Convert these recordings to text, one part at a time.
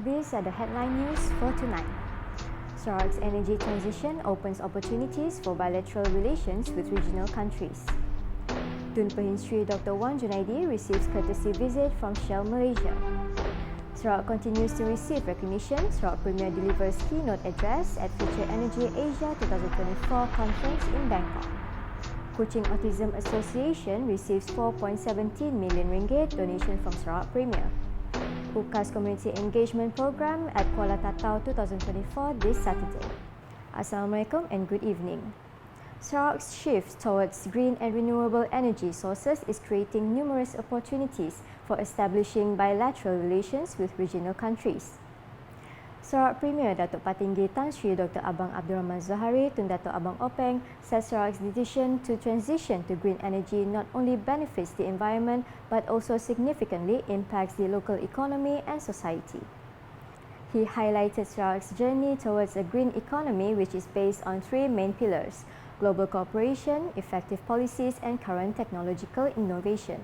These are the headline news for tonight. Sarawak's energy transition opens opportunities for bilateral relations with regional countries. Tun Pehin Sri Dr. Wan Junaidi receives courtesy visit from Shell Malaysia. Sarawak continues to receive recognition. Sarawak Premier delivers keynote address at Future Energy Asia 2024 conference in Bangkok. Kuching Autism Association receives 4.17 million ringgit donation from Sarawak Premier. UKAS Community Engagement Program at Kuala Tatau 2024 this Saturday. Assalamualaikum and good evening. Sarawak's shift towards green and renewable energy sources is creating numerous opportunities for establishing bilateral relations with regional countries. Sarawak Premier Datuk Patinggi Tan Sri Dr. Abang Abdul Rahman Zohari Tun Datuk Abang Openg said Sarawak's decision to transition to green energy not only benefits the environment but also significantly impacts the local economy and society. He highlighted Sarawak's journey towards a green economy which is based on three main pillars: global cooperation, effective policies and current technological innovation.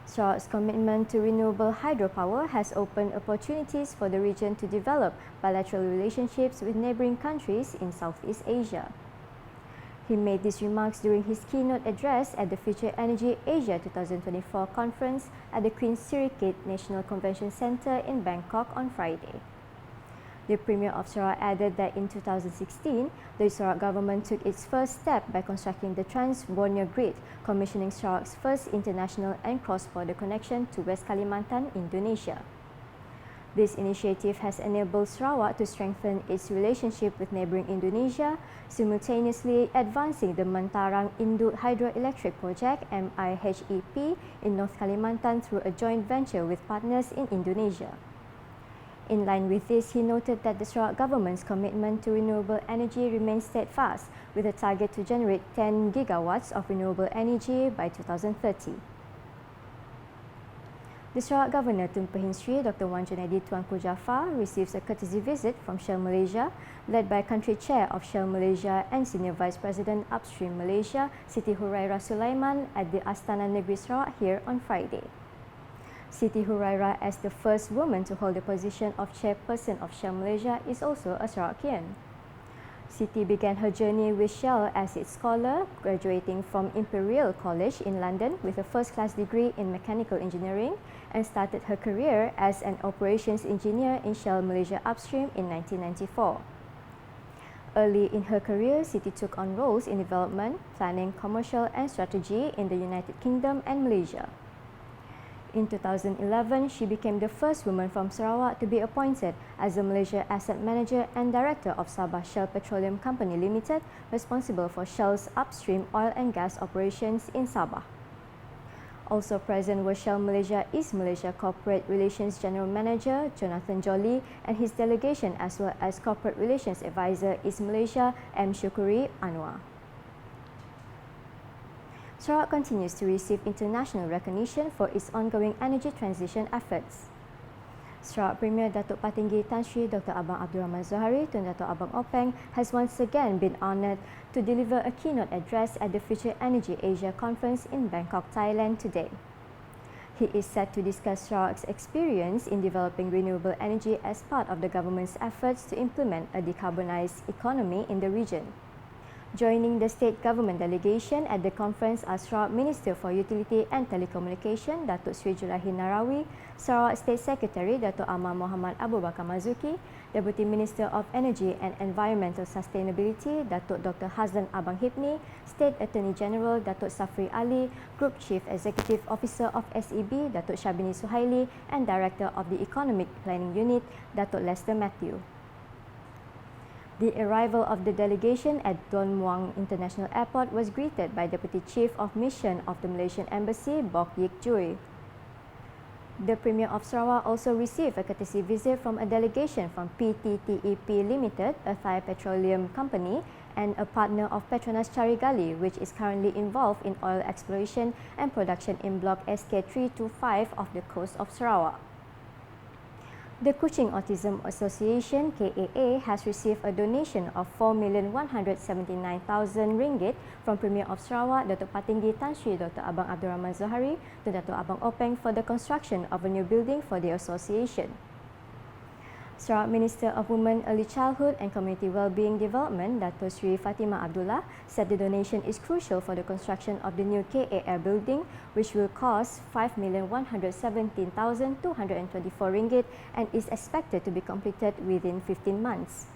Sarawak's commitment to renewable hydropower has opened opportunities for the region to develop bilateral relationships with neighbouring countries in Southeast Asia. He made these remarks during his keynote address at the Future Energy Asia 2024 conference at the Queen Sirikit National Convention Centre in Bangkok on Friday. The Premier of Sarawak added that in 2016, the Sarawak government took its first step by constructing the Trans-Borneo Grid, commissioning Sarawak's first international and cross-border connection to West Kalimantan, Indonesia. This initiative has enabled Sarawak to strengthen its relationship with neighbouring Indonesia, simultaneously advancing the Mentarang Induk Hydroelectric Project (MIHEP) in North Kalimantan through a joint venture with partners in Indonesia. In line with this, he noted that the Sarawak government's commitment to renewable energy remains steadfast, with a target to generate 10 gigawatts of renewable energy by 2030. The Sarawak Governor Tun Pehin Sri Dr. Wan Junaidi Tuanku Jaafar receives a courtesy visit from Shell Malaysia, led by Country Chair of Shell Malaysia and Senior Vice President Upstream Malaysia, Siti Hurairah Sulaiman, at the Astana Negeri Sarawak here on Friday. Siti Hurairah, as the first woman to hold the position of chairperson of Shell Malaysia, is also a Sarawakian. Siti began her journey with Shell as its scholar, graduating from Imperial College in London with a first-class degree in mechanical engineering, and started her career as an operations engineer in Shell Malaysia Upstream in 1994. Early in her career, Siti took on roles in development, planning, commercial and strategy in the United Kingdom and Malaysia. In 2011, she became the first woman from Sarawak to be appointed as the Malaysia Asset Manager and Director of Sabah Shell Petroleum Company Limited, responsible for Shell's upstream oil and gas operations in Sabah. Also present were Shell Malaysia East Malaysia Corporate Relations General Manager Jonathan Joly and his delegation, as well as Corporate Relations Advisor East Malaysia M. Shukuri Anwar. Sarawak continues to receive international recognition for its ongoing energy transition efforts. Sarawak Premier Datuk Patinggi Tan Sri Dr. Abang Abdul Rahman Zohari Tun Datuk Abang Openg has once again been honoured to deliver a keynote address at the Future Energy Asia conference in Bangkok, Thailand today. He is set to discuss Sarawak's experience in developing renewable energy as part of the government's efforts to implement a decarbonised economy in the region. Joining the state government delegation at the conference are Sarawak Minister for Utility and Telecommunication Datuk Sri Julahi Narawi, Sarawak State Secretary Datuk Amar Muhammad Abu Bakar Mazuki, Deputy Minister of Energy and Environmental Sustainability Datuk Dr. Hazlan Abang Hipni, State Attorney General Datuk Safri Ali, Group Chief Executive Officer of SEB Datuk Syabini Suhaili and Director of the Economic Planning Unit Datuk Lester Matthew. The arrival of the delegation at Don Muang International Airport was greeted by Deputy Chief of Mission of the Malaysian Embassy, Bok Yik Jui. The Premier of Sarawak also received a courtesy visit from a delegation from PTTEP Limited, a Thai petroleum company and a partner of Petronas Carigali, which is currently involved in oil exploration and production in Block SK325 off the coast of Sarawak. The Kuching Autism Association (KAA) has received a donation of 4,179,000 ringgit from Premier of Sarawak Datuk Patinggi Tan Sri Dr. Abang Abdul Rahman Zohari to Datuk Abang Openg for the construction of a new building for the association. Sarawak Minister of Women, Early Childhood and Community Wellbeing Development, Dato Sri Fatimah Abdullah, said the donation is crucial for the construction of the new KAR building, which will cost RM5,117,224 and is expected to be completed within 15 months.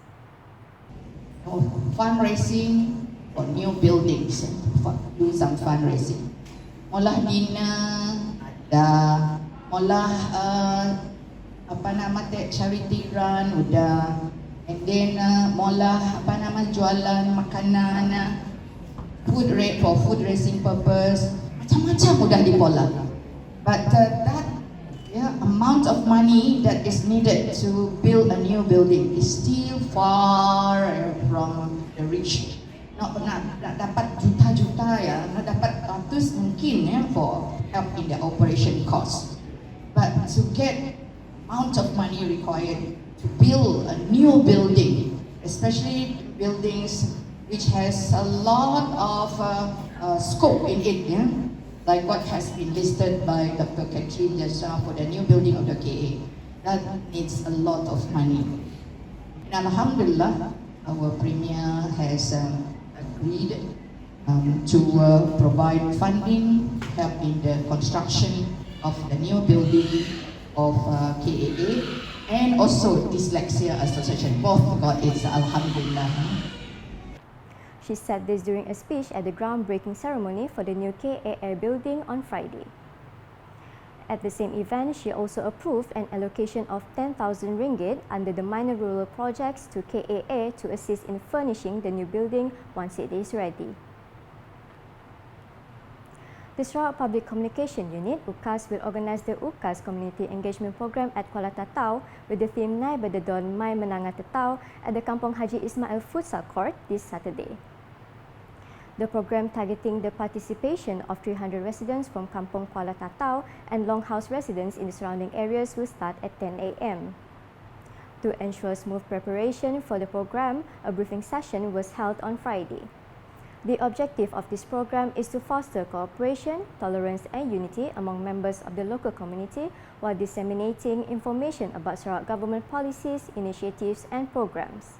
Fundraising for new buildings, do some fundraising. Molah dinner, ada molah charity run udah, and then molah jualan makanan, food rate for food raising purpose, macam-macam udah dipola. But that amount of money that is needed to build a new building is still far from the reach. Nak dapat juta-juta nak dapat ratus mungkin for help in the operation cost. But to get amount of money required to build a new building, especially buildings which has a lot of scope in it, like what has been listed by Dr. Catherine just now for the new building of the KA. That needs a lot of money. And Alhamdulillah, our Premier has agreed to provide funding, help in the construction of the new building of KAA, and also Dyslexia Association. Both got it, Alhamdulillah. She said this during a speech at the groundbreaking ceremony for the new KAR building on Friday. At the same event, she also approved an allocation of RM10,000 under the minor rural projects to KAA to assist in furnishing the new building once it is ready. The Sarawak Public Communication Unit, UKAS, will organise the UKAS Community Engagement Program at Kuala Tatau with the theme Nai Berdedon Mai Menanga Tatau at the Kampung Haji Ismail Futsal Court this Saturday. The program, targeting the participation of 300 residents from Kampung Kuala Tatau and Longhouse residents in the surrounding areas, will start at 10 a.m. To ensure smooth preparation for the program, a briefing session was held on Friday. The objective of this program is to foster cooperation, tolerance and unity among members of the local community while disseminating information about Sarawak government policies, initiatives and programs.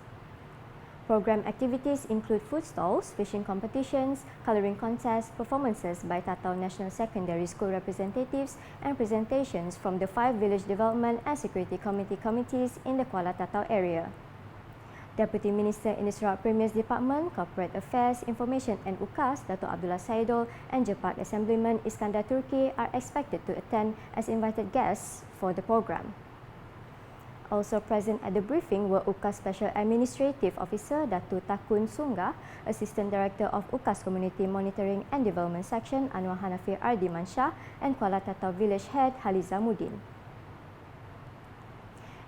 Program activities include food stalls, fishing competitions, colouring contests, performances by Tatau National Secondary School representatives and presentations from the 5 Village Development and Security Committee committees in the Kuala Tatau area. Deputy Minister in the Sarawak Premier's Department, Corporate Affairs, Information and UKAS, Dato Abdullah Saidul and Jepak Assemblyman Iskandar Turki are expected to attend as invited guests for the program. Also present at the briefing were UKAS Special Administrative Officer Datu Takun Sunga, Assistant Director of UKAS Community Monitoring and Development Section Anwar Hanafi Ardi Mansyah and Kuala Tatau Village Head Haliza Mudin.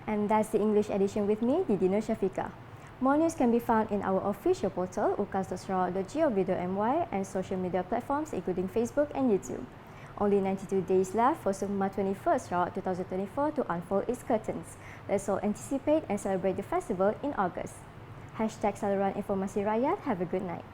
And that's the English edition with me, Didi Nursyafiqah. More news can be found in our official portal ukas.sarawak.gov.my and social media platforms including Facebook and YouTube. Only 92 days left for Sumpah 21st Sarawak 2024 to unfold its curtains. Let's all anticipate and celebrate the festival in August. #Saluran Informasi Rakyat. Have a good night.